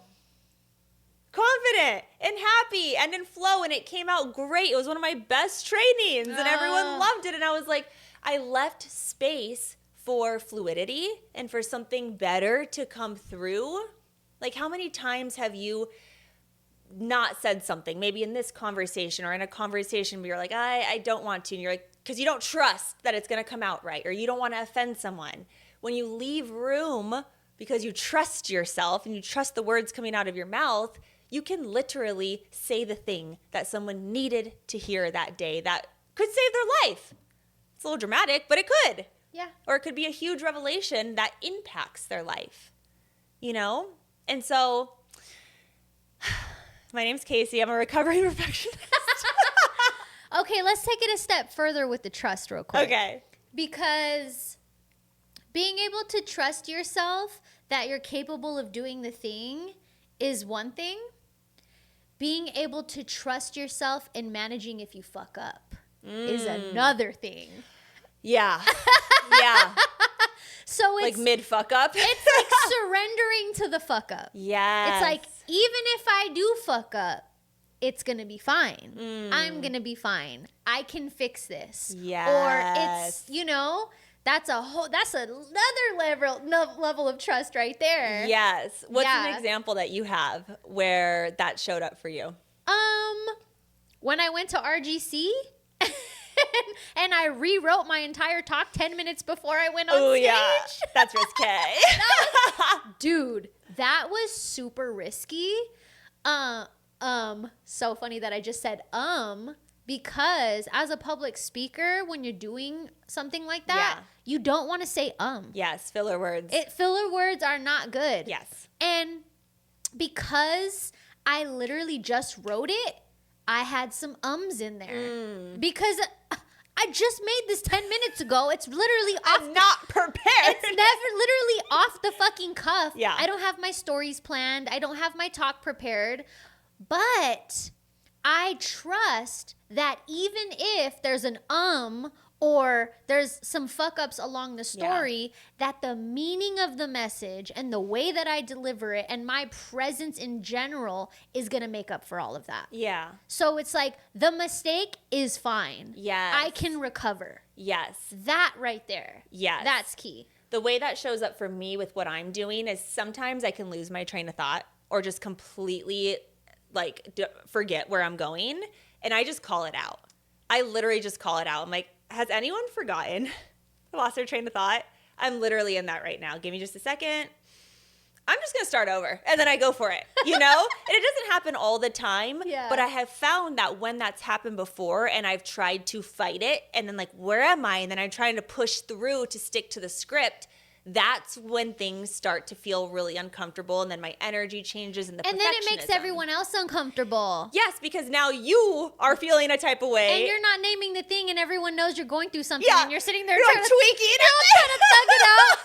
confident and happy and in flow, and it came out great. It was one of my best trainings and everyone loved it. And I was like, I left space for fluidity and for something better to come through. Like, how many times have you not said something, maybe in this conversation or in a conversation where you're like, I don't want to, and you're like, because you don't trust that it's going to come out right, or you don't want to offend someone. When you leave room because you trust yourself and you trust the words coming out of your mouth, you can literally say the thing that someone needed to hear that day that could save their life. It's a little dramatic, but it could. Yeah. Or it could be a huge revelation that impacts their life, you know? And so, my name's Casey. I'm a recovering perfectionist. Okay, let's take it a step further with the trust real quick. Okay. Because being able to trust yourself that you're capable of doing the thing is one thing. Being able to trust yourself in managing if you fuck up is another thing. Yeah. Yeah. So it's like mid fuck up. It's like surrendering to the fuck up. Yes. It's like, even if I do fuck up, it's going to be fine. I'm going to be fine. I can fix this. Yes. Or it's, you know, that's another level of trust right there. Yes. What's an example that you have where that showed up for you? When I went to RGC and I rewrote my entire talk 10 minutes before I went on stage. Oh, yeah. That's risque. Dude, that was super risky. So funny that I just said, because as a public speaker, when you're doing something like that, you don't want to say, Yes, filler words. Filler words are not good. Yes. And because I literally just wrote it, I had some ums in there. Because I just made this 10 minutes ago. It's literally off. I'm not prepared. It's never literally off the fucking cuff. Yeah. I don't have my stories planned. I don't have my talk prepared. But I trust that even if there's an or there's some fuck ups along the story, that the meaning of the message and the way that I deliver it and my presence in general is going to make up for all of that. Yeah. So it's like the mistake is fine. Yes. I can recover. Yes. That right there. Yes. That's key. The way that shows up for me with what I'm doing is sometimes I can lose my train of thought or just completely forget where I'm going, and I just call it out. I literally just call it out. I'm like, has anyone forgotten? Lost their train of thought? I'm literally in that right now. Give me just a second. I'm just going to start over, and then I go for it, you know? And it doesn't happen all the time, but I have found that when that's happened before and I've tried to fight it, and then like, where am I? And then I'm trying to push through to stick to the script. That's when things start to feel really uncomfortable, and then my energy changes, and then it makes everyone else uncomfortable. Yes, because now you are feeling a type of way, and you're not naming the thing, and everyone knows you're going through something, and you're sitting there trying to thug it out.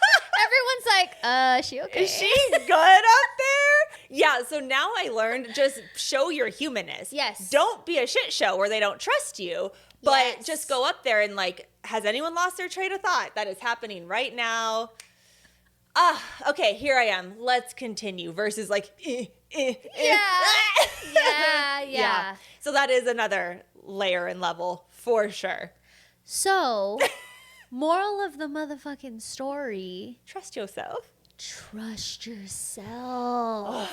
Everyone's like, she okay? Is she good up there? Yeah. So now I learned, just show your humanness. Yes. Don't be a shit show where they don't trust you. But just go up there and like, has anyone lost their train of thought? That is happening right now. Okay, here I am. Let's continue. Versus like, Yeah. So that is another layer and level for sure. So, moral of the motherfucking story. Trust yourself. Trust yourself.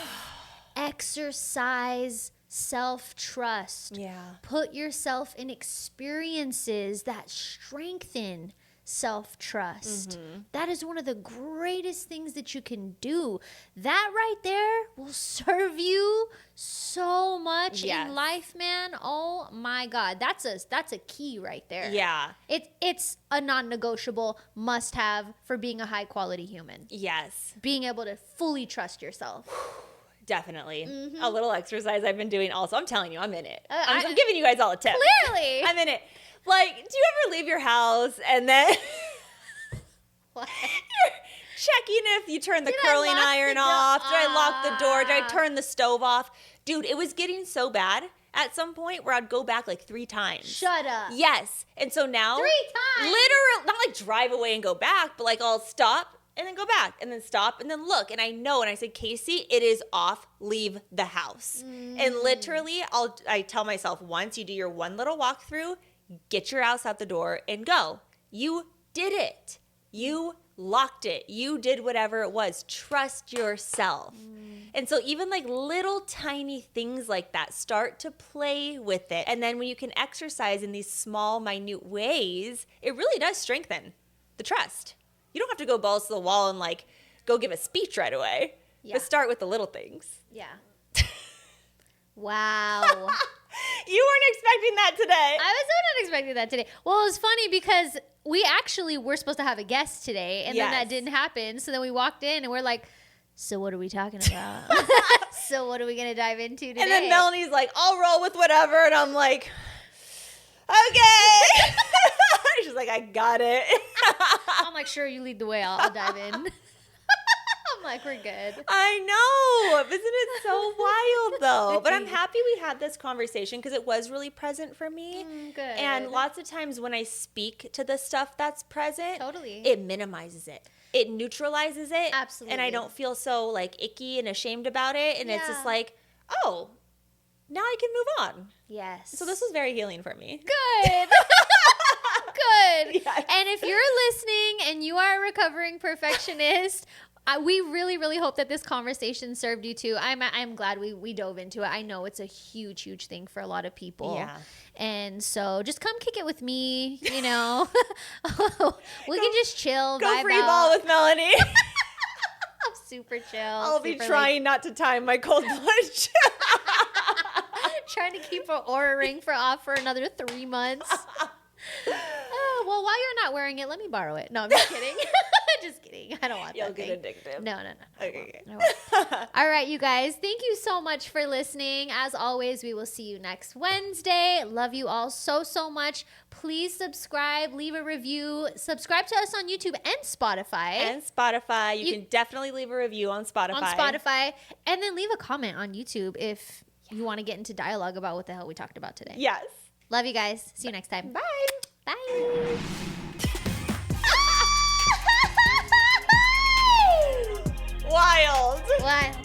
Exercise self-trust. Yeah. Put yourself in experiences that strengthen self-trust. That is one of the greatest things that you can do. That right there will serve you so much in life, man. Oh my God. That's a key right there. Yeah. It's a non-negotiable must-have for being a high-quality human. Yes. Being able to fully trust yourself. Definitely. A little exercise I've been doing also. I'm telling you, I'm in it. I'm giving you guys all a tip. Clearly. I'm in it. Like, do you ever leave your house and then what? You're checking if you turn the curling iron off? Did I lock the door? Did I turn the stove off? Dude, it was getting so bad at some point where I'd go back like 3 times. Shut up. Yes. And so now 3 times? Literally, not like drive away and go back, but like I'll stop and then go back and then stop and then look. And I know, and I said, Casey, it is off. Leave the house. And literally, I tell myself, once you do your one little walkthrough, get your ass out the door and go. You did it. You locked it. You did whatever it was. Trust yourself. And so even like little tiny things like that, start to play with it. And then when you can exercise in these small, minute ways, it really does strengthen the trust. You don't have to go balls to the wall and like go give a speech right away. Yeah. But start with the little things. Yeah. Wow. You weren't expecting that today. I was so not expecting that today. Well, it was funny because we actually were supposed to have a guest today, and then that didn't happen. So then we walked in, and we're like, so what are we talking about? So what are we going to dive into today? And then Melanie's like, I'll roll with whatever. And I'm like, okay. She's like, I got it. I'm like, sure, you lead the way. I'll dive in. I'm like, we're good. I know. Isn't it so wild, though? But I'm happy we had this conversation because it was really present for me. Good. And lots of times when I speak to the stuff that's present, Totally. it minimizes it. It neutralizes it. Absolutely. And I don't feel so like icky and ashamed about it. And it's just like, oh, now I can move on. Yes. So this was very healing for me. Good. Good. Yes. And if you're listening and you are a recovering perfectionist, we really, really hope that this conversation served you too. I'm glad we dove into it. I know it's a huge, huge thing for a lot of people. Yeah. And so just come kick it with me, you know. We can just chill, Go vibe free out. ball with Melanie. I'm super chill. I'll be super, trying not to time my cold plunge. trying to keep an Oura Ring off for another 3 months. Well, while you're not wearing it, let me borrow it. No, I'm just kidding. Just kidding. I don't want You'll that get thing. addictive. No. Okay. I won't. All right, you guys. Thank you so much for listening. As always, we will see you next Wednesday. Love you all so, so much. Please subscribe, leave a review. Subscribe to us on YouTube and Spotify. You can definitely leave a review on Spotify. And then leave a comment on YouTube if you want to get into dialogue about what the hell we talked about today. Yes. Love you guys. See you next time. Bye. Bye. Wild. What?